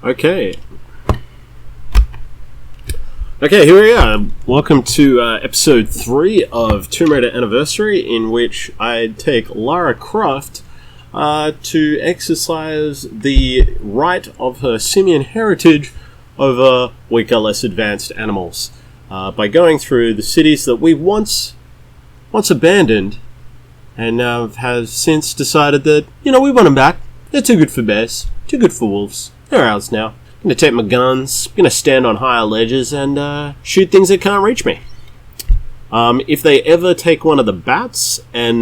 Okay. Okay, here we are. Welcome to episode 3 of Tomb Raider Anniversary, in which I take Lara Croft to exercise the right of her Simian heritage over weaker, less advanced animals by going through the cities that we once abandoned and have since decided that, we want them back. They're too good for bears, too good for wolves. They're ours now. I'm gonna take my guns, I'm gonna stand on higher ledges and shoot things that can't reach me. If they ever take one of the bats and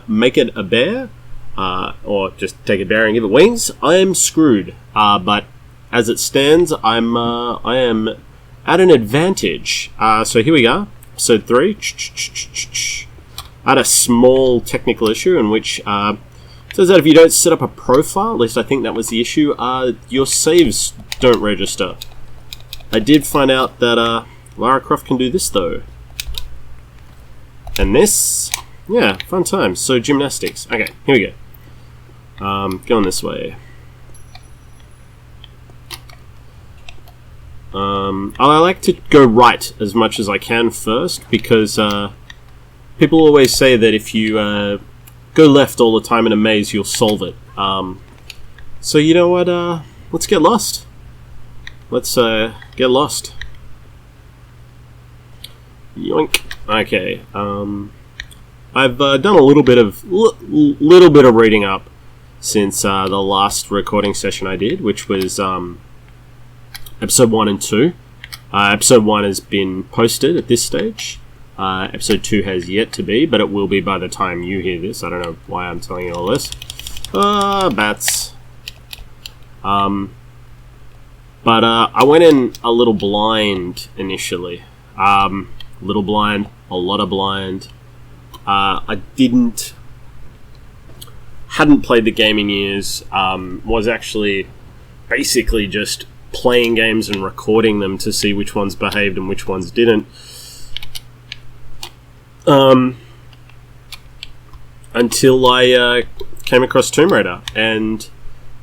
make it a bear, or just take a bear and give it wings, I am screwed. But as it stands, I am at an advantage. So here we go, episode 3. I had a small technical issue in which says that if you don't set up a profile, at least I think that was the issue, your saves don't register. I did find out that Lara Croft can do this though. And this, yeah, fun times. So gymnastics. Okay, here we go. Going this way. I like to go right as much as I can first, because people always say that if you go left all the time in a maze, you'll solve it. So you know what? Let's get lost. Let's get lost. Yoink. Okay. I've done a little bit of reading up since the last recording session I did, which was episode 1 and 2. Episode 1 has been posted at this stage. Episode 2 has yet to be, but it will be by the time you hear this. I don't know why I'm telling you all this. Bats. But I went in a little blind initially. Little blind, a lot of blind. I hadn't played the game in years. Was actually basically just playing games and recording them to see which ones behaved and which ones didn't. Until I came across Tomb Raider, and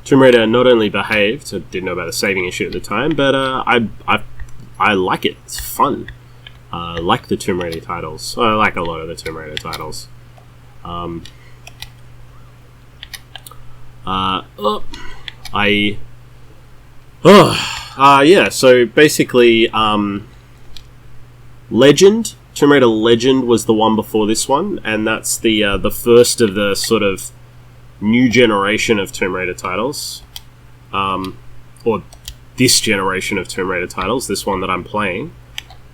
Tomb Raider not only behaved, I didn't know about the saving issue at the time, but I like it. It's fun. I like the Tomb Raider titles. I like a lot of the Tomb Raider titles. Yeah, so basically, Legend, Tomb Raider Legend was the one before this one, and that's the first of the sort of new generation of Tomb Raider titles, or this generation of Tomb Raider titles. This one that I'm playing,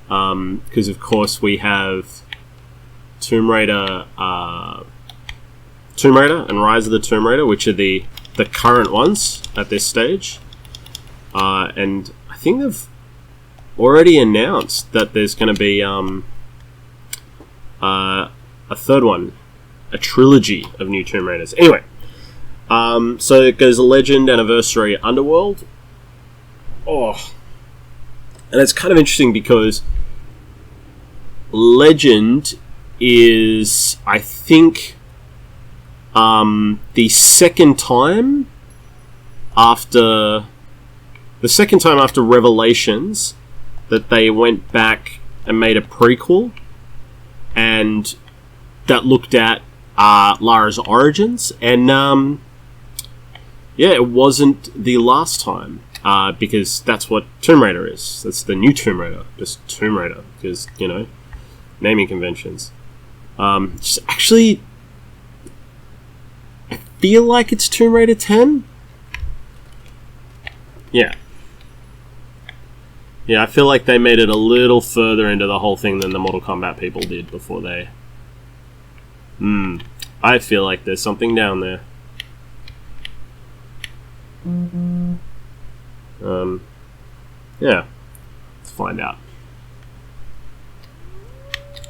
because of course we have Tomb Raider and Rise of the Tomb Raider, which are the current ones at this stage, and I think they've already announced that there's going to be a third one, a trilogy of new Tomb Raiders. Anyway, so it goes Legend, Anniversary, Underworld. Oh, and it's kind of interesting because Legend is, I think, the second time after Revelations that they went back and made a prequel, and that looked at Lara's origins, and it wasn't the last time, because that's what Tomb Raider is. That's the new Tomb Raider, just Tomb Raider, because, naming conventions. Actually, I feel like it's Tomb Raider 10. Yeah, I feel like they made it a little further into the whole thing than the Mortal Kombat people did before they... I feel like there's something down there. Yeah. Let's find out.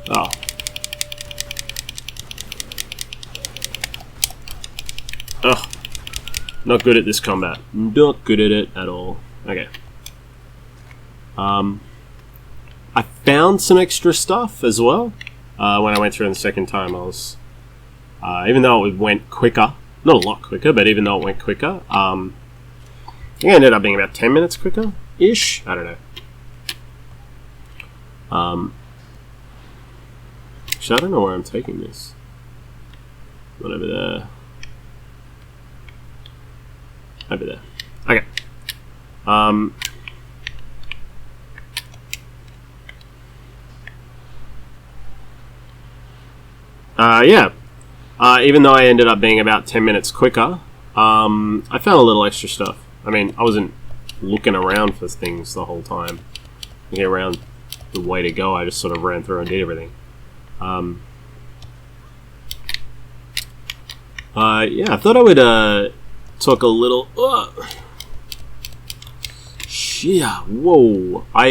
Oh. Ugh. Not good at this combat. Not good at it at all. Okay. I found some extra stuff as well. When I went through it the second time, I was... even though it went quicker, not a lot quicker, but even though it went quicker, think I ended up being about 10 minutes quicker-ish. I don't know. Actually, I don't know where I'm taking this. Not over there. Over there. Okay. Yeah. Even though I ended up being about 10 minutes quicker, I found a little extra stuff. I mean, I wasn't looking around for things the whole time. Looking around the way to go, I just sort of ran through and did everything. Yeah, I thought I would talk a little. Yeah, whoa! I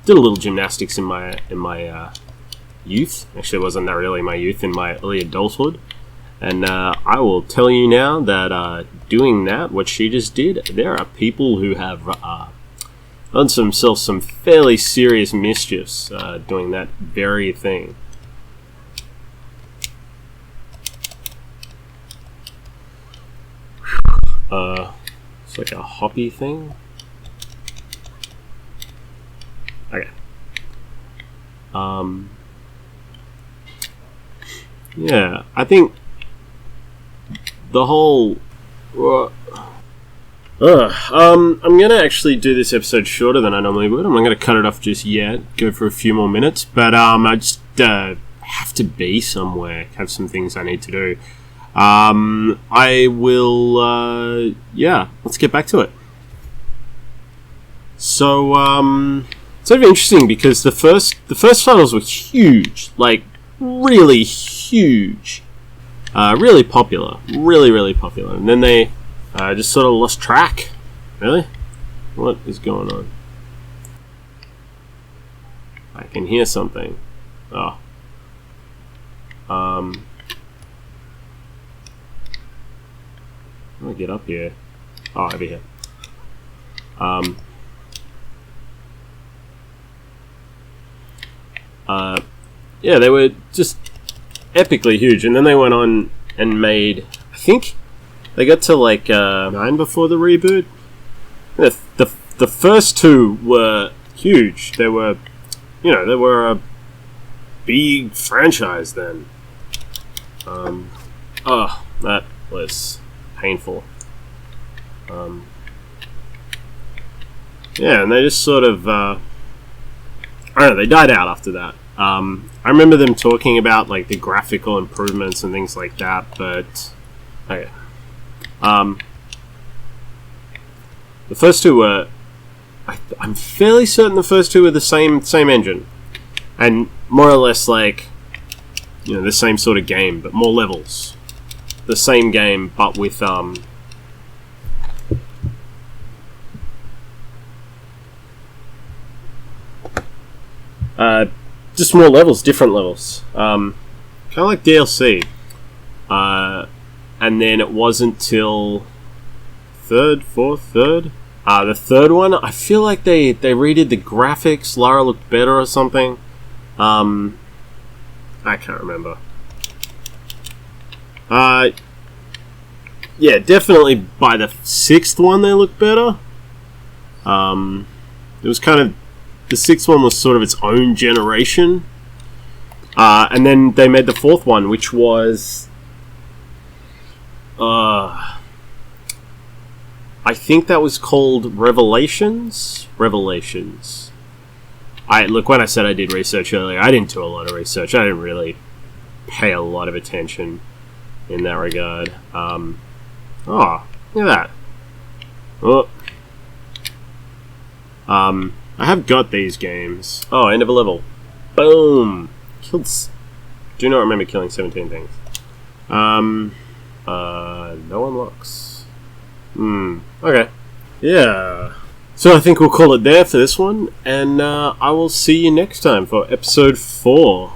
did a little gymnastics in my youth. Actually, it wasn't that really my youth, in my early adulthood. And I will tell you now that doing that, what she just did, there are people who have done themselves some fairly serious mischiefs doing that very thing. It's like a hoppy thing. Okay. Yeah, I think the whole. I'm gonna actually do this episode shorter than I normally would. I'm not gonna cut it off just yet. Go for a few more minutes, but I just have to be somewhere. Have some things I need to do. I will. Yeah, let's get back to it. So, it's sort of interesting because the first titles were huge, like really huge, really popular, really popular, and then they just sort of lost track. Really, what is going on? I can hear something. Oh, how do I get up here? Oh, over here. Yeah, they were just epically huge, and then they went on and made, I think they got to like 9 before the reboot. The first two were huge. They were, they were a big franchise then. Oh, that was painful. Yeah, and they just sort of, I don't know, they died out after that. I remember them talking about like the graphical improvements and things like that, but okay. The first two were, I'm fairly certain the first two were the same engine, and more or less like, the same sort of game, but more levels. The same game, but with just more levels, different levels. Kind of like DLC. And then it wasn't till the third one, I feel like they redid the graphics. Lara looked better or something. I can't remember. Yeah, definitely by the 6th one they looked better. It was kind of, the 6th one was sort of its own generation. And then they made the 4th one, which was I think that was called Revelations. Look, when I said I did research earlier, I didn't do a lot of research. I didn't really pay a lot of attention in that regard. Oh, look at that. Oh. I have got these games. Oh, end of a level. Boom. Killed. Do not remember killing 17 things. No unlocks. Okay. Yeah. So I think we'll call it there for this one, and I will see you next time for episode 4.